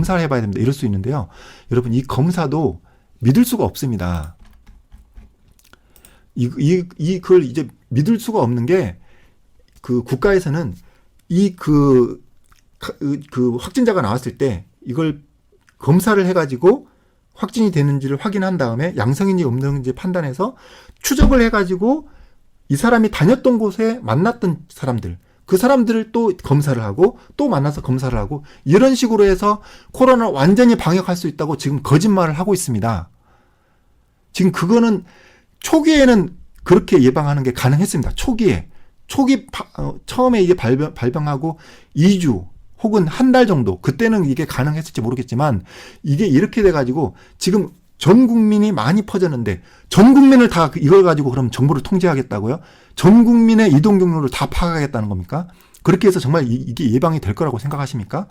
검사를 해봐야 됩니다. 이럴 수 있는데요. 여러분, 이 검사도 믿을 수가 없습니다. 그걸 이제 믿을 수가 없는 게, 그 국가에서는 그 확진자가 나왔을 때 이걸 검사를 해가지고 확진이 되는지를 확인한 다음에 양성인지 없는지 판단해서 추적을 해가지고 이 사람이 다녔던 곳에 만났던 사람들, 그 사람들을 또 검사를 하고 또 만나서 검사를 하고 이런 식으로 해서 코로나를 완전히 방역할 수 있다고 지금 거짓말을 하고 있습니다. 지금 그거는 초기에는 그렇게 예방하는 게 가능했습니다. 처음에 이게 발병하고 2주 혹은 한 달 정도, 그때는 이게 가능했을지 모르겠지만 이게 이렇게 돼가지고 지금 전 국민이 많이 퍼졌는데 전 국민을 다 이걸 가지고 그럼 정부를 통제하겠다고요? 전 국민의 이동 경로를 다 파악하겠다는 겁니까? 그렇게 해서 정말 이게 예방이 될 거라고 생각하십니까?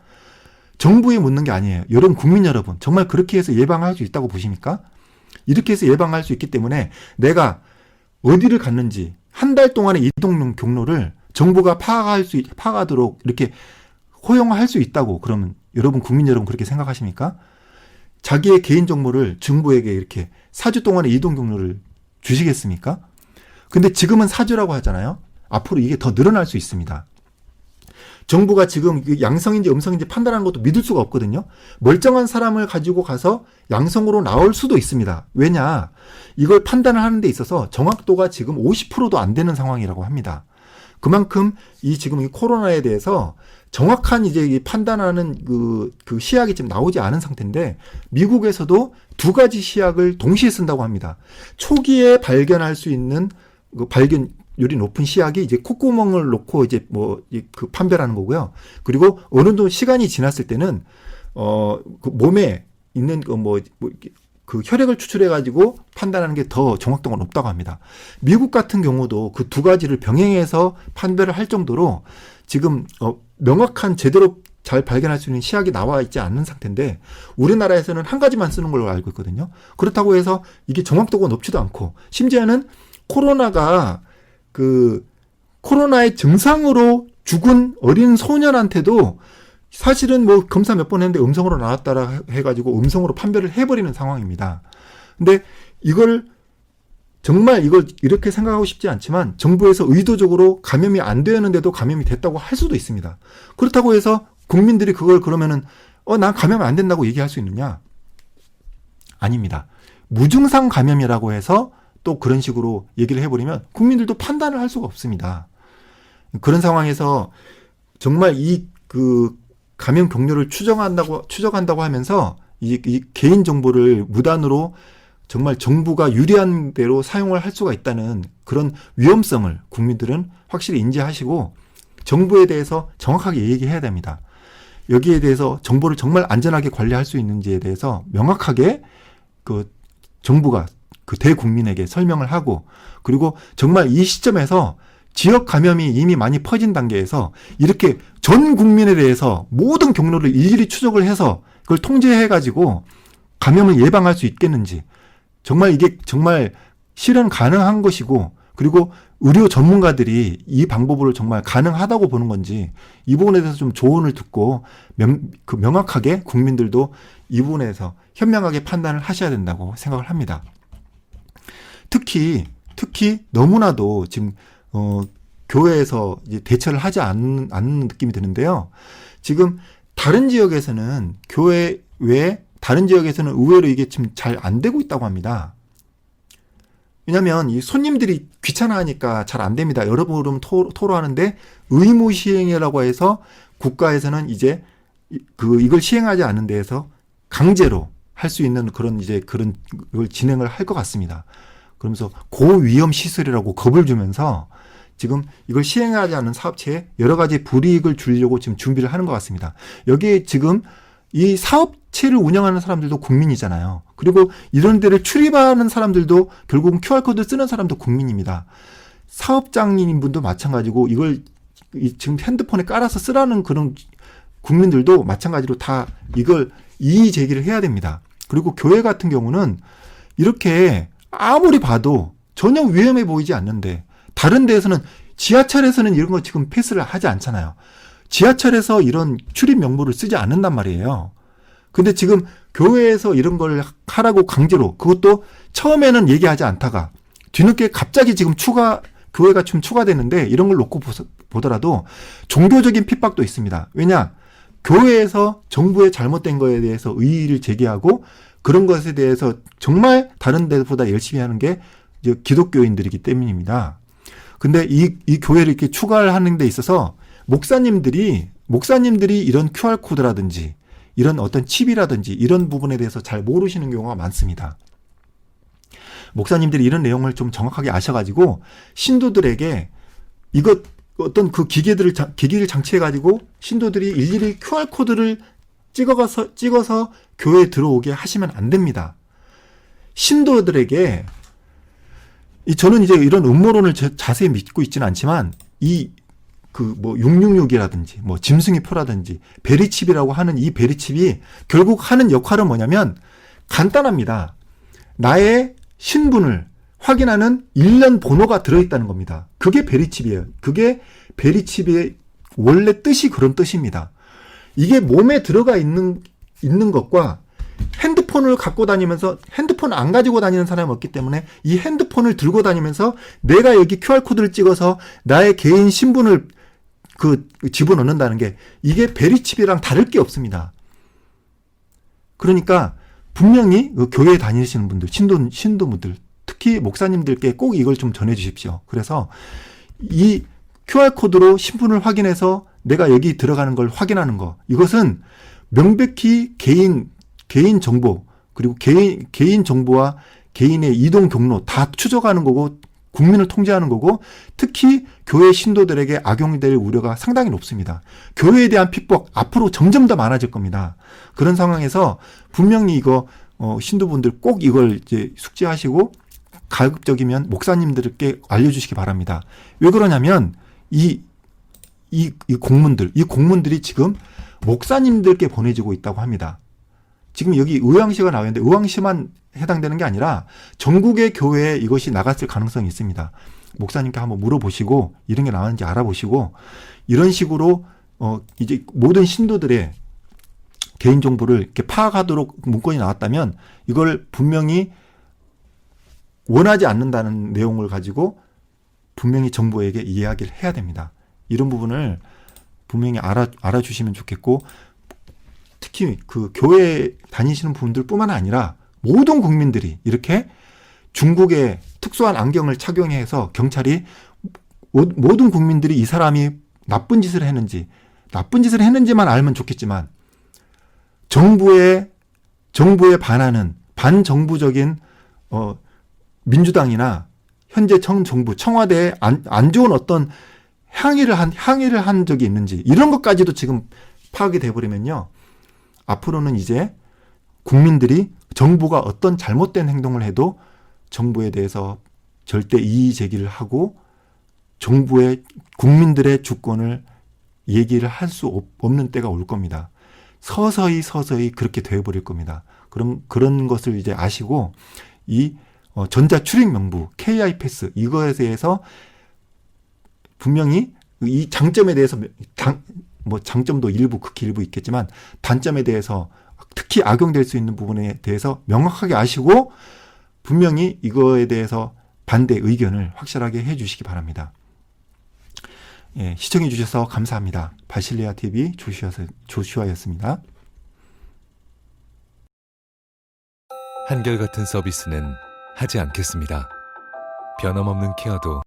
정부에 묻는 게 아니에요. 여러분, 국민 여러분, 정말 그렇게 해서 예방할 수 있다고 보십니까? 이렇게 해서 예방할 수 있기 때문에 내가 어디를 갔는지 한 달 동안의 이동 경로를 정부가 파악하도록 이렇게 허용할 수 있다고, 그러면 여러분, 국민 여러분, 그렇게 생각하십니까? 자기의 개인정보를 정부에게 이렇게 4주 동안의 이동 경로를 주시겠습니까? 근데 지금은 4주라고 하잖아요. 앞으로 이게 더 늘어날 수 있습니다. 정부가 지금 양성인지 음성인지 판단하는 것도 믿을 수가 없거든요. 멀쩡한 사람을 가지고 가서 양성으로 나올 수도 있습니다. 왜냐? 이걸 판단을 하는 데 있어서 정확도가 지금 50%도 안 되는 상황이라고 합니다. 그만큼 지금 이 코로나에 대해서 정확한 이제 판단하는 그 시약이 지금 나오지 않은 상태인데, 미국에서도 2가지 시약을 동시에 쓴다고 합니다. 초기에 발견할 수 있는 그 발견율이 높은 시약이 이제 콧구멍을 놓고 이제 그 판별하는 거고요. 그리고 어느 정도 시간이 지났을 때는 그 몸에 있는 그 혈액을 추출해가지고 판단하는 게 더 정확도가 높다고 합니다. 미국 같은 경우도 그 2가지를 병행해서 판별을 할 정도로 지금 명확한 제대로 잘 발견할 수 있는 시약이 나와 있지 않는 상태인데, 우리나라에서는 한 가지만 쓰는 걸로 알고 있거든요. 그렇다고 해서 이게 정확도가 높지도 않고, 심지어는 코로나의 증상으로 죽은 어린 소년한테도 사실은 검사 몇 번 했는데 음성으로 나왔다라 해가지고 음성으로 판별을 해버리는 상황입니다. 근데 정말 이걸 이렇게 생각하고 싶지 않지만 정부에서 의도적으로 감염이 안 되었는데도 감염이 됐다고 할 수도 있습니다. 그렇다고 해서 국민들이 그걸 그러면은 난 감염 안 된다고 얘기할 수 있느냐? 아닙니다. 무증상 감염이라고 해서 또 그런 식으로 얘기를 해버리면 국민들도 판단을 할 수가 없습니다. 그런 상황에서 정말 그 감염 경로를 추적한다고 하면서 이 개인 정보를 무단으로 정말 정부가 유리한 대로 사용을 할 수가 있다는 그런 위험성을 국민들은 확실히 인지하시고 정부에 대해서 정확하게 얘기해야 됩니다. 여기에 대해서 정보를 정말 안전하게 관리할 수 있는지에 대해서 명확하게 그 정부가 그 대국민에게 설명을 하고, 그리고 정말 이 시점에서 지역 감염이 이미 많이 퍼진 단계에서 이렇게 전 국민에 대해서 모든 경로를 일일이 추적을 해서 그걸 통제해가지고 감염을 예방할 수 있겠는지, 정말 이게 정말 실현 가능한 것이고, 그리고 의료 전문가들이 이 방법으로 정말 가능하다고 보는 건지, 이 부분에 대해서 좀 조언을 듣고 명확하게 국민들도 이 부분에 대해서 현명하게 판단을 하셔야 된다고 생각을 합니다. 특히 너무나도 지금 교회에서 이제 대처를 하지 않는 느낌이 드는데요. 지금 다른 지역에서는 교회 외에 다른 지역에서는 의외로 이게 지금 잘 안 되고 있다고 합니다. 왜냐하면 이 손님들이 귀찮아하니까 잘 안 됩니다. 여러분 토로하는데 의무 시행이라고 해서 국가에서는 이제 이걸 시행하지 않는 데에서 강제로 할 수 있는 그런 걸 진행을 할 것 같습니다. 그러면서 고위험 시설이라고 겁을 주면서 지금 이걸 시행하지 않는 사업체에 여러 가지 불이익을 주려고 지금 준비를 하는 것 같습니다. 여기에 지금 이 사업체를 운영하는 사람들도 국민이잖아요. 그리고 이런 데를 출입하는 사람들도 결국은 QR코드 쓰는 사람도 국민입니다. 사업장인 분도 마찬가지고 이걸 지금 핸드폰에 깔아서 쓰라는 그런 국민들도 마찬가지로 다 이걸 이의 제기를 해야 됩니다. 그리고 교회 같은 경우는 이렇게 아무리 봐도 전혀 위험해 보이지 않는데, 다른 데에서는 지하철에서는 이런 거 지금 패스를 하지 않잖아요. 지하철에서 이런 출입 명부를 쓰지 않는단 말이에요. 근데 지금 교회에서 이런 걸 하라고 강제로, 그것도 처음에는 얘기하지 않다가 뒤늦게 갑자기 지금 교회가 좀 추가되는데, 이런 걸 놓고 보더라도 종교적인 핍박도 있습니다. 왜냐? 교회에서 정부의 잘못된 거에 대해서 의의를 제기하고 그런 것에 대해서 정말 다른 데보다 열심히 하는 게 이제 기독교인들이기 때문입니다. 근데 이 교회를 이렇게 추가를 하는 데 있어서 목사님들이 이런 QR코드라든지 이런 어떤 칩이라든지 이런 부분에 대해서 잘 모르시는 경우가 많습니다. 목사님들이 이런 내용을 좀 정확하게 아셔가지고 신도들에게 이것 어떤 그 기기를 장치해가지고 신도들이 일일이 QR코드를 찍어서 교회에 들어오게 하시면 안 됩니다. 신도들에게, 저는 이제 이런 음모론을 자세히 믿고 있지는 않지만, 666이라든지, 짐승의 표라든지, 베리칩이라고 하는 이 베리칩이 결국 하는 역할은 뭐냐면, 간단합니다. 나의 신분을 확인하는 일련 번호가 들어있다는 겁니다. 그게 베리칩이에요. 그게 베리칩의 원래 뜻이 그런 뜻입니다. 이게 몸에 들어가 있는 것과 핸드폰을 갖고 다니면서, 핸드폰 안 가지고 다니는 사람이 없기 때문에 이 핸드폰을 들고 다니면서 내가 여기 QR코드를 찍어서 나의 개인 신분을 집어넣는다는 게, 이게 베리칩이랑 다를 게 없습니다. 그러니까 분명히 교회에 다니시는 분들, 신도분들, 특히 목사님들께 꼭 이걸 좀 전해 주십시오. 그래서 이 QR코드로 신분을 확인해서 내가 여기 들어가는 걸 확인하는 거, 이것은 명백히 개인 정보, 그리고 개인 정보와 개인의 이동 경로 다 추적하는 거고, 국민을 통제하는 거고, 특히 교회 신도들에게 악용이 될 우려가 상당히 높습니다. 교회에 대한 핍박 앞으로 점점 더 많아질 겁니다. 그런 상황에서 분명히 이거 신도분들 꼭 이걸 이제 숙지하시고, 가급적이면 목사님들께 알려주시기 바랍니다. 왜 그러냐면 이 공문들이 지금 목사님들께 보내지고 있다고 합니다. 지금 여기 의왕시가 나와 있는데 의왕시만 해당되는 게 아니라 전국의 교회에 이것이 나갔을 가능성이 있습니다. 목사님께 한번 물어보시고 이런 게 나왔는지 알아보시고, 이런 식으로 이제 모든 신도들의 개인정보를 이렇게 파악하도록 문건이 나왔다면 이걸 분명히 원하지 않는다는 내용을 가지고 분명히 정부에게 이야기를 해야 됩니다. 이런 부분을 분명히 알아주시면 좋겠고, 특히 그 교회 다니시는 분들뿐만 아니라 모든 국민들이 이렇게 중국의 특수한 안경을 착용해서 경찰이 모든 국민들이 이 사람이 나쁜 짓을 했는지만 알면 좋겠지만, 정부에 반하는 반정부적인 민주당이나 현재 정부 청와대에 안 좋은 어떤 항의를 한 적이 있는지, 이런 것까지도 지금 파악이 돼버리면요, 앞으로는 이제 국민들이 정부가 어떤 잘못된 행동을 해도 정부에 대해서 절대 이의 제기를 하고 국민들의 주권을 얘기를 할 수 없는 때가 올 겁니다. 서서히 그렇게 되어버릴 겁니다. 그런 것을 이제 아시고, 이 전자 출입 명부 KI 패스, 이거에 대해서 분명히 이 장점에 대해서 장점도 극히 일부 있겠지만 단점에 대해서 특히 악용될 수 있는 부분에 대해서 명확하게 아시고 분명히 이거에 대해서 반대 의견을 확실하게 해주시기 바랍니다. 예, 시청해 주셔서 감사합니다. 바실레아 TV 조슈아였습니다. 한결같은 서비스는 하지 않겠습니다. 변함없는 케어도